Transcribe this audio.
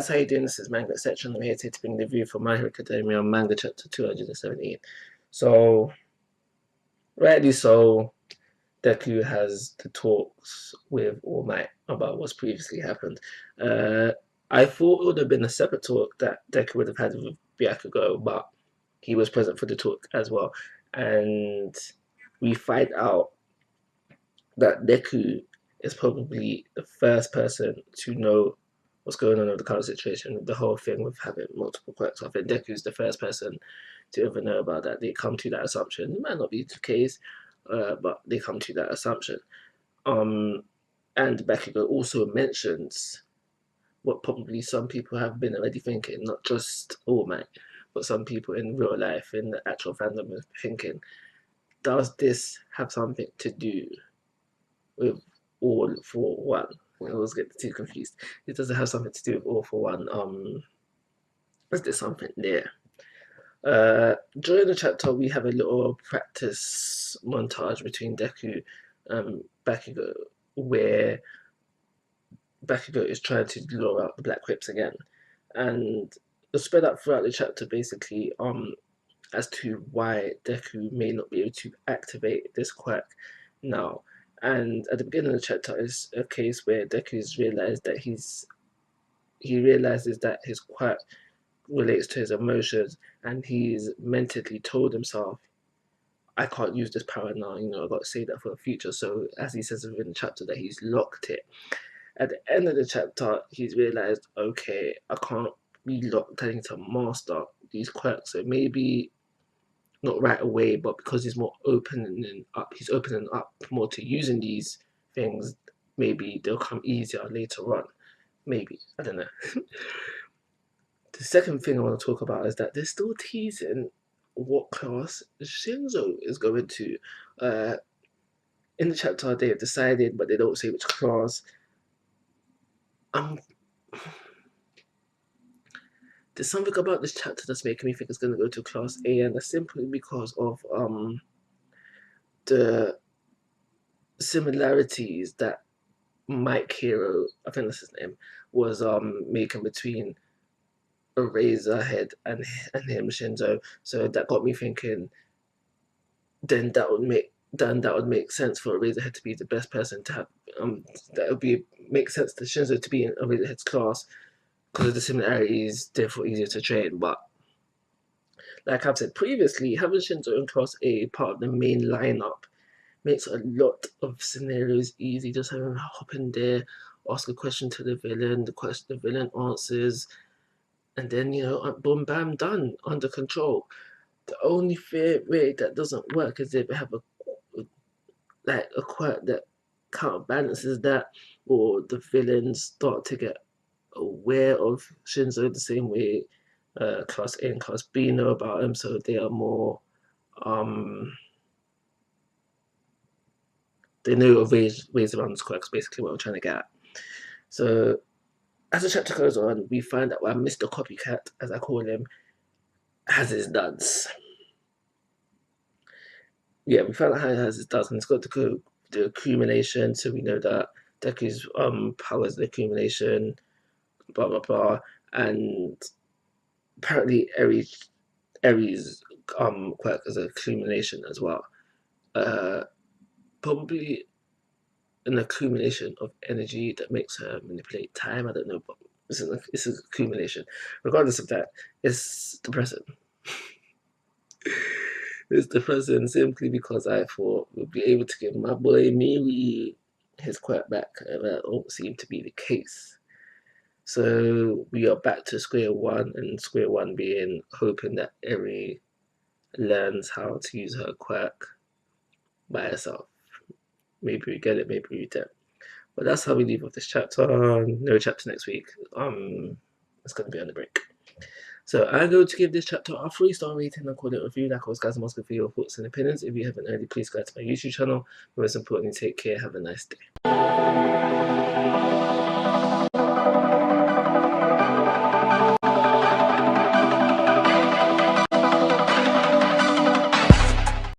guys, how you doing? This is Manga, etc. I'm here today to bring the review for My Hero Academia on Manga chapter 217. So, rightly so, Deku has the talks with All Might about what's previously happened. I thought it would have been a separate talk that Deku would have had with Byakugo, but he was present for the talk as well. And we find out that Deku is probably the first person to know what's going on with the current situation, with the whole thing with having multiple quirks. I think Deku's the first person to ever know about that. They come to that assumption. It might not be the case, but they come to that assumption. And Bakugo also mentions what probably some people have been already thinking, not just All Might, but some people in real life, in the actual fandom, are thinking, does this have something to do with All for One? I always get too confused. It doesn't have something to do with All for One. Is there something there? During the chapter, we have a little practice montage between Deku and Bakugo, where Bakugo is trying to lure out the Black Whips again, and it's spread out throughout the chapter basically as to why Deku may not be able to activate this quirk now. And at the beginning of the chapter is a case where Deku's realized that he realizes that his quirk relates to his emotions, and he's mentally told himself, I can't use this power now, I've got to save that for the future. So as he says within the chapter, that he's locked it. At the end of the chapter, he's realized, okay, I can't be locked, I need to master these quirks. So maybe not right away, but because he's opening up more to using these things, maybe they'll come easier later on. Maybe, I don't know. The second thing I want to talk about is that they're still teasing what class Shinzo is going to. In the chapter, they have decided, but they don't say which class. There's something about this chapter that's making me think it's going to go to class A, and that's simply because of the similarities that Mike Hero, I think that's his name, was making between Eraserhead and him, Shinzo. So that got me thinking, then that would make sense for Eraserhead to be the best person to have, that would make sense to Shinzo to be in Eraserhead's class, because of the similarities, therefore easier to train. But like I've said previously, having Shinzo in class A, part of the main lineup, makes a lot of scenarios easy. Just having him hop in there, ask a question to the villain, the villain answers, and then boom, bam, done, under control. The only way that doesn't work is if they have a quirk that counterbalances that, or the villains start to get aware of Shinzo the same way class A and class B know about him, so they are more they know of ways around this quirks, basically what I'm trying to get at. So as the chapter goes on, we find out why Mr. Copycat, as I call him, has his duds. Yeah, we found out how he has his duds, and it's got the accumulation, so we know that Deku's powers the accumulation, blah blah blah, and apparently Aries quirk is an accumulation as well. Probably an accumulation of energy that makes her manipulate time. I don't know, but it's an accumulation. Regardless of that, it's depressing. It's depressing simply because I thought we'd be able to give my boy Miri his quirk back, and that won't seem to be the case. So we are back to square one, and square one being hoping that Eri learns how to use her quirk by herself. Maybe we get it, maybe we don't. But that's how we leave off this chapter. No chapter next week. It's going to be on the break. So I'm going to give this chapter a 3-star rating and call it a review. Like always, guys, I'm asking for your thoughts and opinions. If you haven't already, please go to my YouTube channel. Most importantly, take care. Have a nice day.